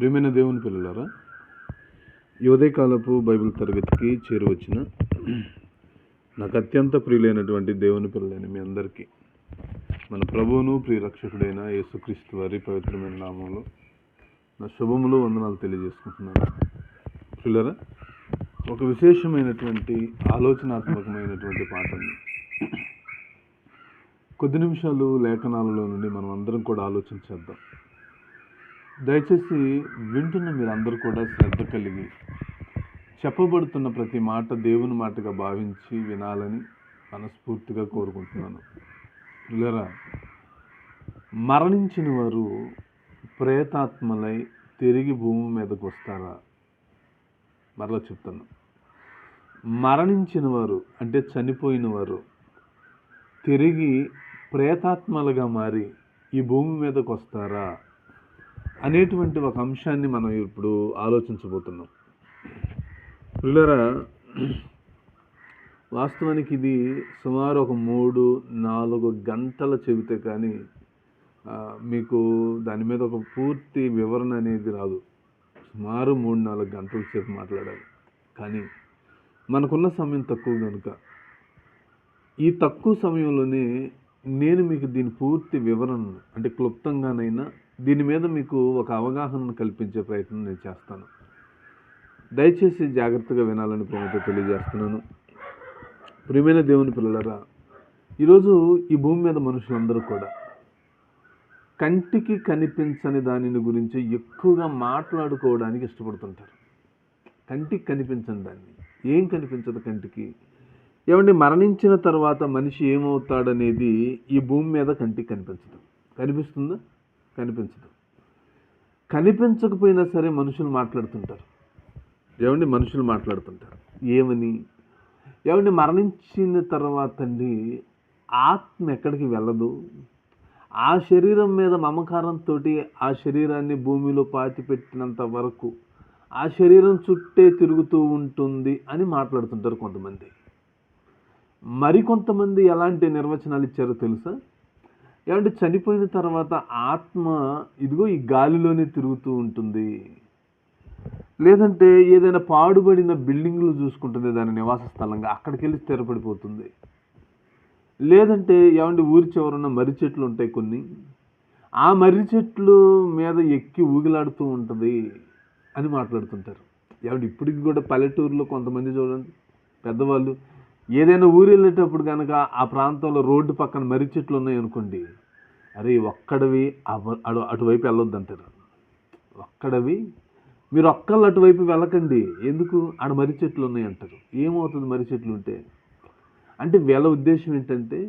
ప్రియమైన దేవుని పిల్లలారా, ఈ ఉదయకాలపు బైబిల్ తరగతికి చేరువచ్చిన నాకు అత్యంత ప్రియులైనటువంటి దేవుని పిల్లలైన మీ అందరికీ మన ప్రభువును ప్రియరక్షకుడైన యేసుక్రీస్తు వారి పవిత్రమైన నామంలో నా శుభములు వందనాలు తెలియజేసుకుంటున్నాను. పిల్లరా, ఒక విశేషమైనటువంటి ఆలోచనాత్మకమైనటువంటి పాఠాన్ని కొద్ది నిమిషాలు లేఖనాలలో నుండి మనం అందరం కూడా ఆలోచన చేద్దాం. దయచేసి వింటున్న మీరందరూ కూడా శ్రద్ధ కలిగి చెప్పబడుతున్న ప్రతి మాట దేవుని మాటగా భావించి వినాలని మనస్ఫూర్తిగా కోరుకుంటున్నాను. పిల్లరా, మరణించిన వారు ప్రేతాత్మలై తిరిగి భూమి మీదకు వస్తారా? మరలా చెప్తాను. మరణించిన వారు అంటే చనిపోయిన వారు తిరిగి ప్రేతాత్మలుగా మారి ఈ భూమి మీదకు వస్తారా అనేటువంటి ఒక అంశాన్ని మనం ఇప్పుడు ఆలోచించబోతున్నాం. పిల్లరా, వాస్తవానికి ఇది సుమారు ఒక 3-4 గంటల చెబితే కానీ మీకు దాని మీద ఒక పూర్తి వివరణ అనేది రాదు. సుమారు 3-4 గంటల సేపు మాట్లాడాలి. కానీ మనకున్న సమయం తక్కువ కనుక ఈ తక్కువ సమయంలోనే నేను మీకు దీని పూర్తి వివరణ అంటే క్లుప్తంగానైనా దీని మీద మీకు ఒక అవగాహనను కల్పించే ప్రయత్నం నేను చేస్తాను. దయచేసి జాగ్రత్తగా వినాలని ప్రేమతో తెలియజేస్తున్నాను. ప్రియమైన దేవుని పిల్లలారా, ఈరోజు ఈ భూమి మీద మనుషులందరూ కూడా కంటికి కనిపించని దానిని గురించి ఎక్కువగా మాట్లాడుకోవడానికి ఇష్టపడుతుంటారు. కంటికి కనిపించని దాన్ని. ఏం కనిపించదు కంటికి? ఏమంటే మరణించిన తర్వాత మనిషి ఏమవుతాడనేది ఈ భూమి మీద కంటికి కనిపించదు. కనిపిస్తుందా? కనిపించదు. కనిపించకపోయినా సరే మనుషులు మాట్లాడుతుంటారు. మనుషులు మాట్లాడుతుంటారు ఏమని? మరణించిన తర్వాత అండి ఆత్మ ఎక్కడికి వెళ్ళదు. ఆ శరీరం మీద మమకారంతో ఆ శరీరాన్ని భూమిలో పాతిపెట్టినంత వరకు ఆ శరీరం చుట్టే తిరుగుతూ ఉంటుంది అని మాట్లాడుతుంటారు కొంతమంది. మరికొంతమంది ఎలాంటి నిర్వచనాలు ఇచ్చారో తెలుసా? చనిపోయిన తర్వాత ఆత్మ ఇదిగో ఈ గాలిలోనే తిరుగుతూ ఉంటుంది, లేదంటే ఏదైనా పాడుబడిన బిల్డింగ్లు చూసుకుంటుంది దాని నివాస స్థలంగా, అక్కడికి వెళ్ళి స్థిరపడిపోతుంది. లేదంటే ఊరి చివరున్న మర్రి చెట్లు ఉంటాయి కొన్ని, ఆ మర్రి చెట్లు మీద ఎక్కి ఊగిలాడుతూ ఉంటుంది అని మాట్లాడుతుంటారు. ఇప్పటికి కూడా పల్లెటూరులో కొంతమంది చూడండి పెద్దవాళ్ళు ఏదైనా ఊరు వెళ్ళేటప్పుడు కనుక ఆ ప్రాంతంలో రోడ్డు పక్కన మర్రి చెట్లు ఉన్నాయనుకోండి, అరే ఒక్కడవి అటువైపు వెళ్ళొద్దు అంటారు. ఒక్కడవి మీరు ఒక్కళ్ళు అటువైపు వెళ్ళకండి, ఎందుకు? ఆడ మర్రి చెట్లు ఉన్నాయి అంటారు. ఏమవుతుంది మర్రి చెట్లు ఉంటే? అంటే వీళ్ళ ఉద్దేశం ఏంటంటే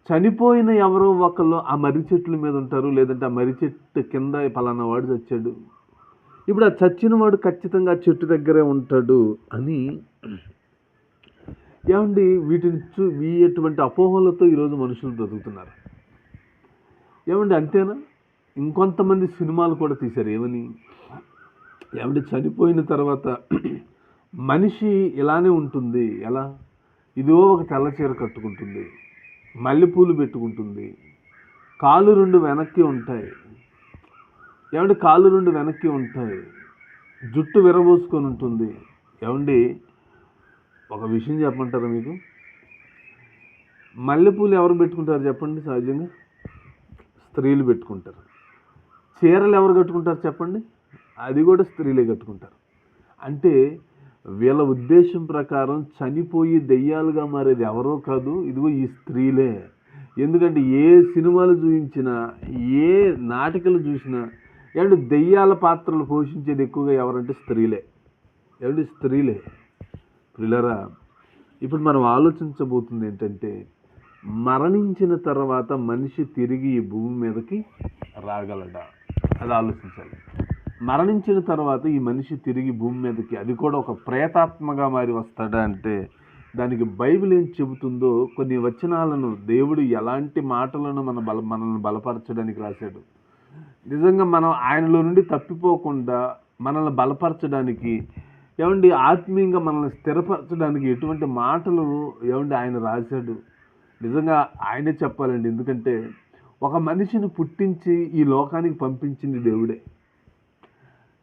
చనిపోయిన ఎవరో ఒకళ్ళు ఆ మర్రి చెట్ల మీద ఉంటారు, లేదంటే ఆ మర్రి చెట్టు కింద పలానా వాడు చచ్చాడు, ఇప్పుడు ఆ చచ్చిన వాడు ఖచ్చితంగా ఆ చెట్టు దగ్గరే ఉంటాడు అని వీటిని ఎటువంటి అపోహలతో ఈరోజు మనుషులు బ్రతుకుతున్నారు. అంతేనా? ఇంకొంతమంది సినిమాలు కూడా తీశారు. ఏమని? చనిపోయిన తర్వాత మనిషి ఇలానే ఉంటుంది. ఎలా? ఇదో ఒక తెల్ల చీర కట్టుకుంటుంది, మల్లెపూలు పెట్టుకుంటుంది, కాళ్ళు 2 వెనక్కి ఉంటాయి. కాళ్ళు 2 వెనక్కి ఉంటాయి, జుట్టు విరబోసుకొని ఉంటుంది. ఒక విషయం చెప్పమంటారా మీకు? మల్లెపూలు ఎవరు పెట్టుకుంటారు చెప్పండి? సహజంగా స్త్రీలు పెట్టుకుంటారు. చీరలు ఎవరు కట్టుకుంటారు చెప్పండి? అది కూడా స్త్రీలే కట్టుకుంటారు. అంటే వీళ్ళ ఉద్దేశం ప్రకారం చనిపోయి దెయ్యాలుగా మారేది ఎవరో కాదు, ఇదిగో ఈ స్త్రీలే. ఎందుకంటే ఏ సినిమాలు చూపించినా, ఏ నాటికలు చూసినా దెయ్యాల పాత్రలు పోషించేది ఎక్కువగా ఎవరంటే స్త్రీలే. స్త్రీలే. పిల్లరా, ఇప్పుడు మనం ఆలోచించబోతుంది ఏంటంటే మరణించిన తర్వాత మనిషి తిరిగి ఈ భూమి మీదకి రాగలడా? అది ఆలోచించాలి. మరణించిన తర్వాత ఈ మనిషి తిరిగి భూమి మీదకి, అది కూడా ఒక ప్రేతాత్మగా మారి వస్తాడా అంటే దానికి బైబిల్ ఏం చెబుతుందో కొన్ని వచనాలను దేవుడు ఎలాంటి మాటలను మనల్ని బలపరచడానికి రాశాడు. నిజంగా మనం ఆయనలో నుండి తప్పిపోకుండా మనల్ని బలపరచడానికి ఆత్మీయంగా మనల్ని స్థిరపరచడానికి ఎటువంటి మాటలు ఆయన రాశాడు. నిజంగా ఆయనే చెప్పాలండి. ఎందుకంటే ఒక మనిషిని పుట్టించి ఈ లోకానికి పంపించింది దేవుడే.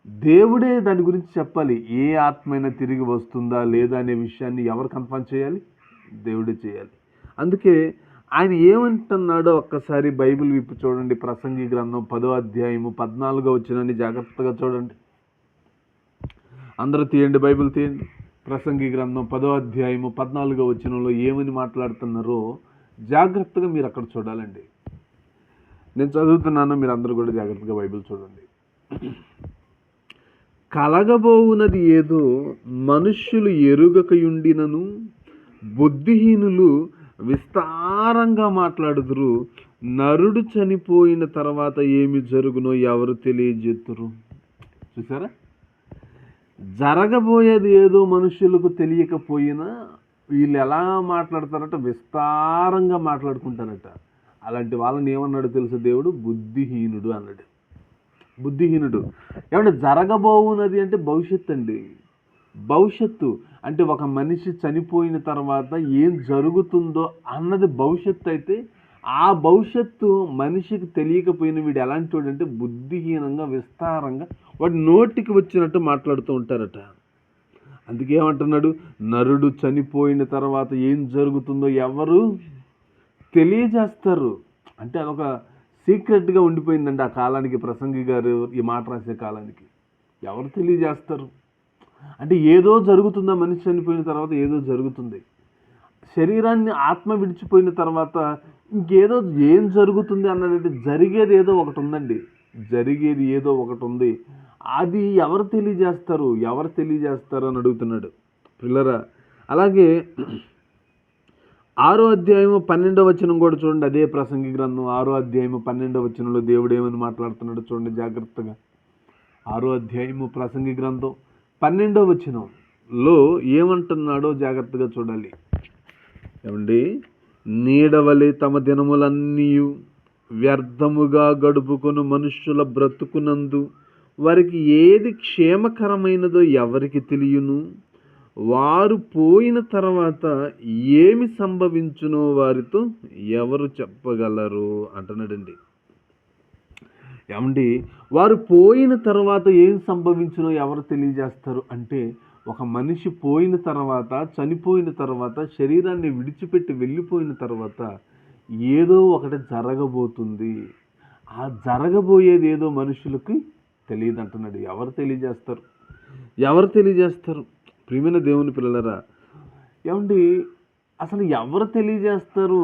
దేవుడే దాని గురించి చెప్పాలి. ఏ ఆత్మైనా తిరిగి వస్తుందా లేదా అనే విషయాన్ని ఎవరు కన్ఫర్మ్ చేయాలి? దేవుడే చేయాలి. అందుకే ఆయన ఏమంటున్నాడో ఒక్కసారి బైబిల్ విప్పి చూడండి. ప్రసంగి గ్రంథం 10వ అధ్యాయము 14వ వచనాన్ని జాగ్రత్తగా చూడండి. అందరూ తీయండి, బైబిల్ తీయండి. ప్రసంగి గ్రంథం 10వ అధ్యాయము 14వ వచనంలో ఏమని మాట్లాడుతున్నారో జాగ్రత్తగా మీరు అక్కడ చూడాలండి. నేను చదువుతున్నాను, మీరు అందరూ కూడా జాగ్రత్తగా బైబిల్ చూడండి. కలగబోవునది ఏదో మనుష్యులు ఎరుగకయుండినను బుద్ధిహీనులు విస్తారంగా మాట్లాడుదురు. నరుడు చనిపోయిన తర్వాత ఏమి జరుగునో ఎవరు తెలియజేతురు. చూసారా? జరగబోయేది ఏదో మనుషులకు తెలియకపోయినా వీళ్ళు ఎలా మాట్లాడతారట? విస్తారంగా మాట్లాడుకుంటారట. అలాంటి వాళ్ళని ఏమన్నాడు తెలుసు దేవుడు? బుద్ధిహీనుడు అన్నాడు. బుద్ధిహీనుడు. ఏమంటే జరగబోవునది అంటే భవిష్యత్తు అండి. భవిష్యత్తు అంటే ఒక మనిషి చనిపోయిన తర్వాత ఏం జరుగుతుందో అన్నది భవిష్యత్తు అయితే, ఆ భవిష్యత్తు మనిషికి తెలియకపోయిన వీడు ఎలాంటి వాడు అంటే బుద్ధిహీనంగా విస్తారంగా వాడు నోటికి వచ్చినట్టు మాట్లాడుతూ ఉంటారట. అందుకేమంటున్నాడు? నరుడు చనిపోయిన తర్వాత ఏం జరుగుతుందో ఎవరు తెలియజేస్తారు అంటే అదొక సీక్రెట్గా ఉండిపోయిందండి ఆ కాలానికి. ప్రసంగి గారు ఈ మాట రాసే కాలానికి ఎవరు తెలియజేస్తారు అంటే ఏదో జరుగుతుందా? మనిషి చనిపోయిన తర్వాత ఏదో జరుగుతుంది. శరీరాన్ని ఆత్మ విడిచిపోయిన తర్వాత ఇంకేదో ఏం జరుగుతుంది అన్నదంటే జరిగేది ఏదో ఒకటి ఉందండి. జరిగేది ఏదో ఒకటి ఉంది. అది ఎవరు తెలియజేస్తారు? ఎవరు తెలియజేస్తారు అని అడుగుతున్నాడు పిల్లరా. అలాగే 6వ అధ్యాయము 12వ వచనం కూడా చూడండి. అదే ప్రసంగి గ్రంథం 6వ అధ్యాయము 12వ వచనంలో దేవుడు ఏమని మాట్లాడుతున్నాడు చూడండి జాగ్రత్తగా. 6వ అధ్యాయము ప్రసంగి గ్రంథం 12వ వచనంలో ఏమంటున్నాడో జాగ్రత్తగా చూడాలి. ఏమండి? నీడవలే తమ దినములన్నీ వ్యర్థముగా గడుపుకొను మనుష్యుల బ్రతుకునందు వారికి ఏది క్షేమకరమైనదో ఎవరికి తెలియను. వారు పోయిన తర్వాత ఏమి సంభవించునో వారితో ఎవరు చెప్పగలరు అంటున్నాడండి. ఏమండి? వారు పోయిన తర్వాత ఏం సంభవించునో ఎవరు తెలియజేస్తారు అంటే, ఒక మనిషి పోయిన తర్వాత, చనిపోయిన తర్వాత, శరీరాన్ని విడిచిపెట్టి వెళ్ళిపోయిన తర్వాత ఏదో ఒకటి జరగబోతుంది. ఆ జరగబోయేది ఏదో మనుషులకి తెలియదు అంటున్నాడు. ఎవరు తెలియజేస్తారు? ఎవరు తెలియజేస్తారు? ప్రియమైన దేవుని పిల్లలరా, ఏమండి అసలు ఎవరు తెలియజేస్తారు?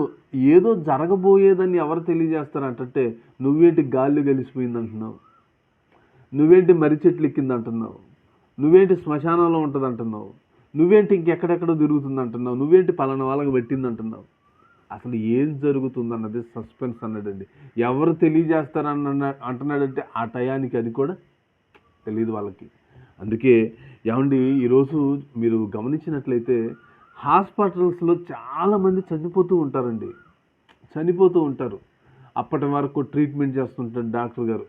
ఏదో జరగబోయేదని ఎవరు తెలియజేస్తారు అంటే, నువ్వేంటి గాలి కలిసిపోయింది అంటున్నావు, నువ్వేంటి మర్రి చెట్లు ఎక్కింది అంటున్నావు, నువ్వేంటి శ్మశానంలో ఉంటుంది అంటున్నావు, నువ్వేంటి ఇంకెక్కడెక్కడో తిరుగుతుంది అంటున్నావు, నువ్వేంటి పలానా వాళ్ళకి పెట్టింది అంటున్నావు. అసలు ఏం జరుగుతుంది అన్నది సస్పెన్స్ అన్నాడండి. ఎవరు తెలియజేస్తారన్న అంటున్నాడంటే ఆ టయానికి అది కూడా తెలియదు వాళ్ళకి. అందుకే ఏమండి ఈరోజు మీరు గమనించినట్లయితే హాస్పిటల్స్లో చాలామంది చనిపోతూ ఉంటారండి. చనిపోతూ ఉంటారు. అప్పటి వరకు ట్రీట్మెంట్ చేస్తుంటారు డాక్టర్ గారు.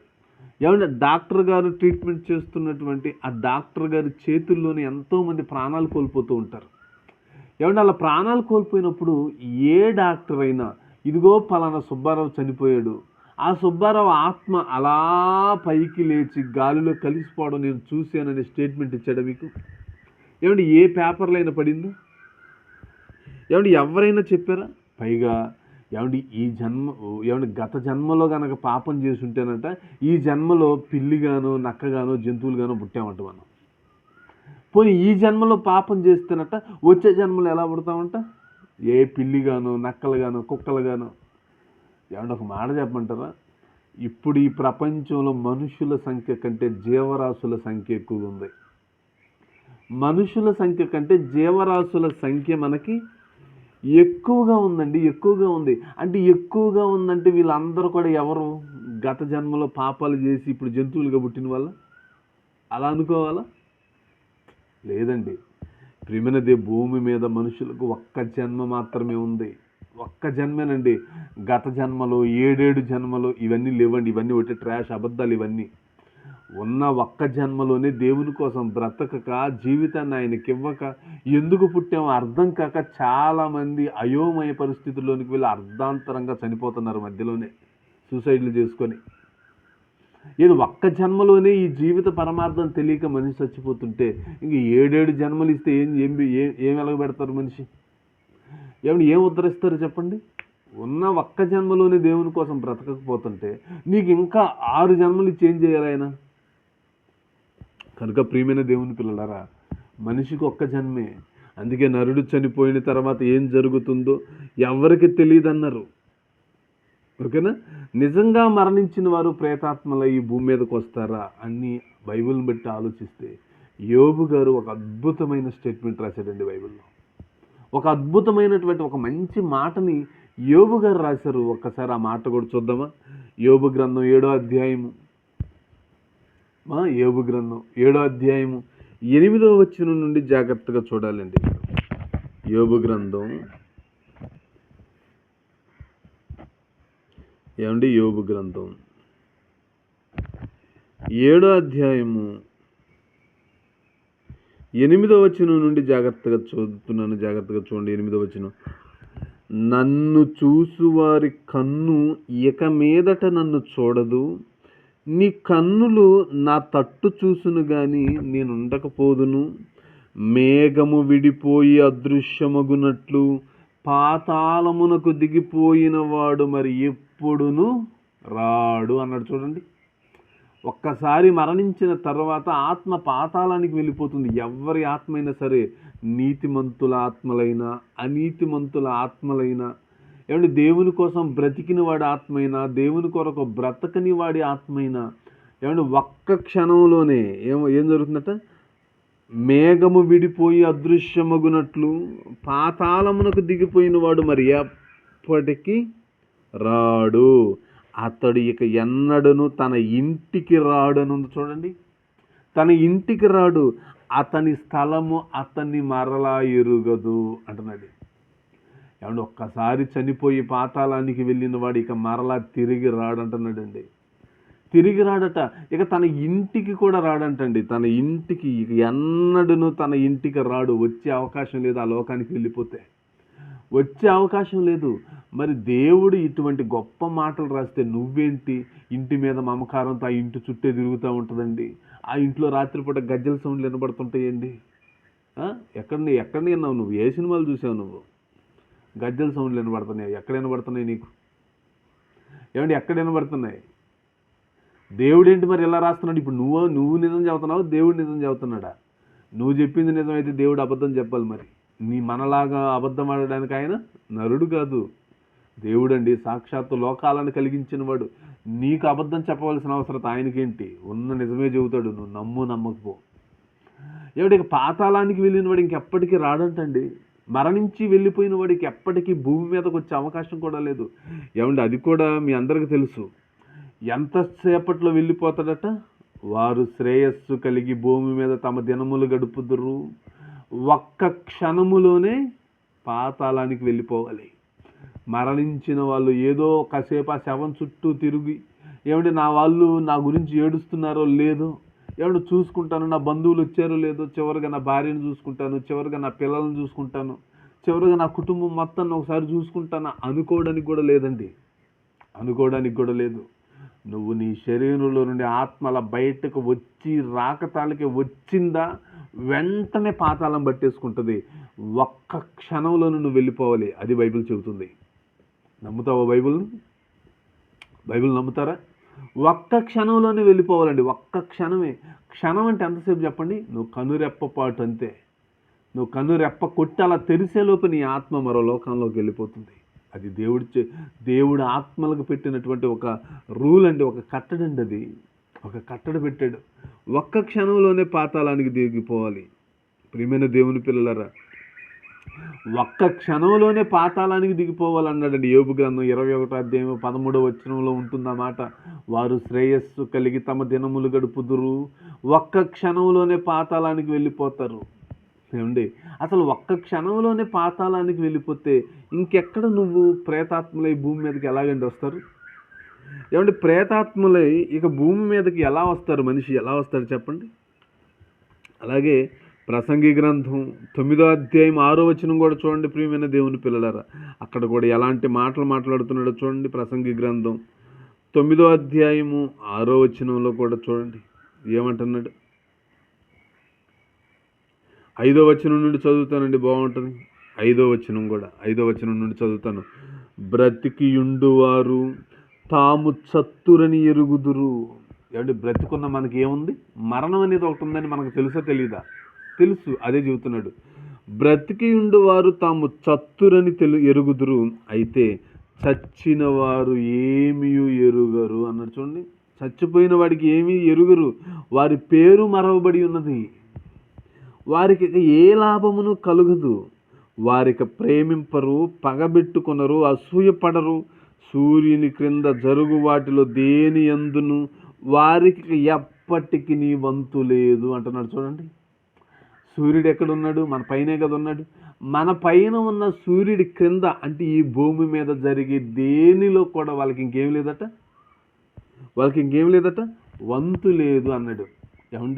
ఏమంటే డాక్టర్ గారు ట్రీట్మెంట్ చేస్తున్నటువంటి ఆ డాక్టర్ గారి చేతుల్లోనే ఎంతోమంది ప్రాణాలు కోల్పోతూ ఉంటారు. ఏమంటే అలా ప్రాణాలు కోల్పోయినప్పుడు ఏ డాక్టర్ అయినా ఇదిగో పలానా సుబ్బారావు చనిపోయాడు, ఆ సుబ్బారావు ఆత్మ అలా పైకి లేచి గాలిలో కలిసిపోవడం నేను చూశానని స్టేట్మెంట్ ఇచ్చాడు మీకు? ఏమంటే ఏ పేపర్లో అయినా పడిందో? ఏమంటే ఎవరైనా చెప్పారా? పైగా ఏమంటే ఏమంటే గత జన్మలో కనుక పాపం చేసి ఉంటేనట ఈ జన్మలో పిల్లిగానో నక్కగానో జంతువులుగానో పుట్టామంట మనం. పోనీ ఈ జన్మలో పాపం చేస్తేనట వచ్చే జన్మలో ఎలా పుడతామంట? ఏ పిల్లిగానో నక్కలుగానో కుక్కలుగానో. ఏమంటే ఒక మాట చెప్పమంటారా? ఇప్పుడు ఈ ప్రపంచంలో మనుషుల సంఖ్య కంటే జీవరాశుల సంఖ్య ఎక్కువగా ఉంది. మనుషుల సంఖ్య కంటే జీవరాశుల సంఖ్య మనకి ఎక్కువగా ఉందండి. ఎక్కువగా ఉంది అంటే ఎక్కువగా ఉందంటే వీళ్ళందరూ కూడా ఎవరు? గత జన్మలో పాపాలు చేసి ఇప్పుడు జంతువులుగా పుట్టిన వాళ్ళ అలా అనుకోవాలా? లేదండి. ప్రియమైనదే, భూమి మీద మనుషులకు ఒక్క జన్మ మాత్రమే ఉంది. ఒక్క జన్మేనండి. గత జన్మలు 7 జన్మలు ఇవన్నీ లేవండి. ఇవన్నీ ఒకటి ట్రాష్ అబద్ధాలు. ఇవన్నీ ఉన్న ఒక్క జన్మలోనే దేవుని కోసం బ్రతకక జీవితాన్ని ఆయనకి ఇవ్వక ఎందుకు పుట్టామో అర్థం కాక చాలామంది అయోమయ పరిస్థితుల్లోనికి వెళ్ళి అర్ధాంతరంగా చనిపోతున్నారు మధ్యలోనే సూసైడ్లు చేసుకొని. ఇది ఒక్క జన్మలోనే ఈ జీవిత పరమార్థం తెలియక మనిషి చచ్చిపోతుంటే ఇంక 7 జన్మలు ఇస్తే ఏం వెలగబెడతారు మనిషి? ఏం ఉద్ధరిస్తారు చెప్పండి? ఉన్న ఒక్క జన్మలోనే దేవుని కోసం బ్రతకకపోతుంటే నీకు ఇంకా 6 జన్మలు ఇచ్చి ఏం చేయాలి ఆయన? కనుక ప్రియమైన దేవుని పిల్లలారా, మనిషికి ఒక్క జన్మే. అందుకే నరుడు చనిపోయిన తర్వాత ఏం జరుగుతుందో ఎవరికి తెలియదన్నారు. ఓకేనా? నిజంగా మరణించిన వారు ప్రేతాత్మల ఈ భూమి మీదకి వస్తారా అని బైబిల్ని బట్టి ఆలోచిస్తే యోబు గారు ఒక అద్భుతమైన స్టేట్మెంట్ రాశాడండి బైబిల్లో. ఒక అద్భుతమైనటువంటి ఒక మంచి మాటని యోబు గారు రాశారు. ఒక్కసారి ఆ మాట కూడా చూద్దామా? యోబు గ్రంథం 7వ అధ్యాయము, యోబు గ్రంథం 7వ అధ్యాయము 8వ వచనం నుండి జాగ్రత్తగా చూడాలండి. యోబు గ్రంథం యోబు గ్రంథం 7వ అధ్యాయము 8వ వచనం నుండి జాగ్రత్తగా చదువుతున్నాను. జాగ్రత్తగా చూడండి. 8వ వచనం. నన్ను చూసువారి కన్ను ఇక మీదట నన్ను చూడదు, నీ కన్నులు నా తట్టు చూసును గాని నేను ఉండకపోదును. మేఘము విడిపోయి అదృశ్యమగునట్లు పాతాళమునకు దిగిపోయిన వాడు మరి ఎప్పుడును రాడు అన్నాడు. చూడండి, ఒక్కసారి మరణించిన తర్వాత ఆత్మ పాతాళానికి వెళ్ళిపోతుంది. ఎవరి ఆత్మ అయినా సరే, నీతిమంతుల ఆత్మలైనా అనీతిమంతుల ఆత్మలైనా, దేవుని కోసం బ్రతికిన వాడి ఆత్మైనా, దేవుని కొరకు బ్రతకని వాడి ఆత్మైనా, ఒక్క క్షణంలోనే ఏం జరుగుతుందట? మేఘము విడిపోయి అదృశ్యమగునట్లు పాతాళమునకు దిగిపోయిన వాడు మరి ఎప్పటికీ రాడు, అతడు ఇక ఎన్నడను తన ఇంటికి రాడను. చూడండి, తన ఇంటికి రాడు, అతని స్థలము అతన్ని మరలా ఎరుగదు అంటున్నాడు. ఒక్కసారి చనిపోయి పాతాళానికి వెళ్ళిన వాడు ఇక మరలా తిరిగి రాడంటున్నాడండి. తిరిగి రాడట. ఇక తన ఇంటికి కూడా రాడంటండి. తన ఇంటికి ఇక ఎన్నడను తన ఇంటికి రాడు. వచ్చే అవకాశం లేదు. ఆ లోకానికి వెళ్ళిపోతే వచ్చే అవకాశం లేదు. మరి దేవుడు ఇటువంటి గొప్ప మాటలు రాస్తే నువ్వేంటి? ఇంటి మీద మమకారంతో ఆ ఇంటి చుట్టే తిరుగుతూ ఉంటుందండి. ఆ ఇంట్లో రాత్రిపూట గజ్జల సౌండ్లు వినబడుతుంటాయండి. ఎక్కడ విన్నావు నువ్వు? ఏ సినిమాలు చూసావు నువ్వు? గజ్జల సౌండ్లు వినబడుతున్నాయి. ఎక్కడ వినబడుతున్నాయి నీకు? ఎక్కడ వినబడుతున్నాయి? దేవుడేంటి మరి ఎలా రాస్తున్నాడు? ఇప్పుడు నువ్వు నిజం చెబుతున్నావు, దేవుడు నిజం చెబుతున్నాడా? నువ్వు చెప్పింది నిజమైతే దేవుడు అబద్ధం చెప్పాలి. మరి మనలాగా అబద్ధం ఆడడానికి ఆయన నరుడు కాదు, దేవుడు అండి. సాక్షాత్తు లోకాలను కలిగించిన వాడు. నీకు అబద్ధం చెప్పవలసిన అవసరం ఆయనకేంటి? ఉన్న నిజమే చెబుతాడు. నువ్వు నమ్మకపో. ఇక పాతాళానికి వెళ్ళిన వాడు ఇంకెప్పటికీ రాడంటండి. మరణించి వెళ్ళిపోయిన వాడికి ఎప్పటికీ భూమి మీదకి వచ్చే అవకాశం కూడా లేదు. అది కూడా మీ అందరికీ తెలుసు. ఎంతసేపట్లో వెళ్ళిపోతాడట? వారు శ్రేయస్సు కలిగి భూమి మీద తమ దినములు గడుపుదురు, ఒక్క క్షణములోనే పాతాళానికి వెళ్ళిపోవాలి. మరణించిన వాళ్ళు ఏదో కాసేపు ఆ శవం చుట్టూ తిరిగి నా వాళ్ళు నా గురించి ఏడుస్తున్నారో లేదో, చూసుకుంటాను, నా బంధువులు వచ్చారో లేదో, చివరిగా నా భార్యను చూసుకుంటాను, చివరిగా నా పిల్లలను చూసుకుంటాను, చివరిగా నా కుటుంబం మొత్తాన్ని ఒకసారి చూసుకుంటాను అనుకోవడానికి కూడా లేదండి. అనుకోవడానికి కూడా లేదు. నువ్వు నీ శరీరంలో నుండి ఆత్మల బయటకు వచ్చి రాకతాలకి వచ్చిందా వెంటనే పాతాళం పట్టేసుకుంటుంది. ఒక్క క్షణంలో నువ్వు వెళ్ళిపోవాలి. అది బైబిల్ చెబుతుంది. నమ్ముతావా బైబిల్ని? బైబిల్ నమ్ముతారా? ఒక్క క్షణంలోనే వెళ్ళిపోవాలండి. ఒక్క క్షణమే. క్షణం అంటే ఎంతసేపు చెప్పండి? నువ్వు కనురెప్పపాటు అంతే. నువ్వు కనురెప్ప కొట్టి అలా తెరిసేలోపు నీ ఆత్మ మరో లోకంలోకి వెళ్ళిపోతుంది. అది దేవుడు ఆత్మలకు పెట్టినటువంటి ఒక రూల్ అండి, ఒక కట్టడండి. అది ఒక కట్టడి పెట్టాడు. ఒక్క క్షణంలోనే పాతాళానికి దిగిపోవాలి. ప్రియమైన దేవుని పిల్లలారా, ఒక్క క్షణంలోనే పాతాళానికి దిగిపోవాలన్నాడండి. యోబు గ్రంథం 21వ అధ్యాయం 13వ వచనంలో ఉంటుందన్నమాట. వారు శ్రేయస్సు కలిగి తమ దినములు గడుపుదురు, ఒక్క క్షణంలోనే పాతాళానికి వెళ్ళిపోతారు. అసలు ఒక్క క్షణంలోనే పాతాళానికి వెళ్ళిపోతే ఇంకెక్కడ నువ్వు ప్రేతాత్మలై భూమి మీదకి ఎలాగండి వస్తారు? ప్రేతాత్మలై ఇక భూమి మీదకి ఎలా వస్తారు? మనిషి ఎలా వస్తాడు చెప్పండి? అలాగే ప్రసంగి గ్రంథం 9వ అధ్యాయం 6వ వచనం కూడా చూడండి ప్రియమైన దేవుని పిల్లలారా. అక్కడ కూడా ఎలాంటి మాటలు మాట్లాడుతున్నాడో చూడండి. ప్రసంగి గ్రంథం 9వ అధ్యాయము 6వ వచనంలో కూడా చూడండి ఏమంటున్నాడు. 5వ వచనం నుండి చదువుతానండి, బాగుంటుంది. 5వ వచనం కూడా 5వ వచనం నుండి చదువుతాను. బ్రతికియుండువారు తాము చత్తురని ఎరుగుదురు. ఏమంటే బ్రతికున్న మనకి ఏముంది? మరణం అనేది ఒకటి ఉందని మనకు తెలుసా తెలీదా? తెలుసు, అదే చెబుతున్నాడు. బ్రతికియుండువారు తాము చత్తురని ఎరుగుదురు, అయితే చచ్చిన వారు ఏమీ ఎరుగరు అన్నాడు. చూడండి, చచ్చిపోయిన వాడికి ఏమీ ఎరుగరు, వారి పేరు మరవబడి ఉన్నది, వారికి ఏ లాభమును కలుగదు, వారికి ప్రేమింపరు, పగబెట్టుకొనరు, అసూయపడరు, సూర్యుని క్రింద జరుగు వాటిలో దేని యందును వారికి ఎప్పటికీ నీ వంతు లేదు అంటున్నాడు. చూడండి, సూర్యుడు ఎక్కడున్నాడు? మన పైనే కదా ఉన్నాడు. మన పైన ఉన్న సూర్యుడి క్రింద అంటే ఈ భూమి మీద జరిగే దేనిలో కూడా వాళ్ళకి ఇంకేం లేదట, వంతు లేదు అన్నాడు. ఏమండి,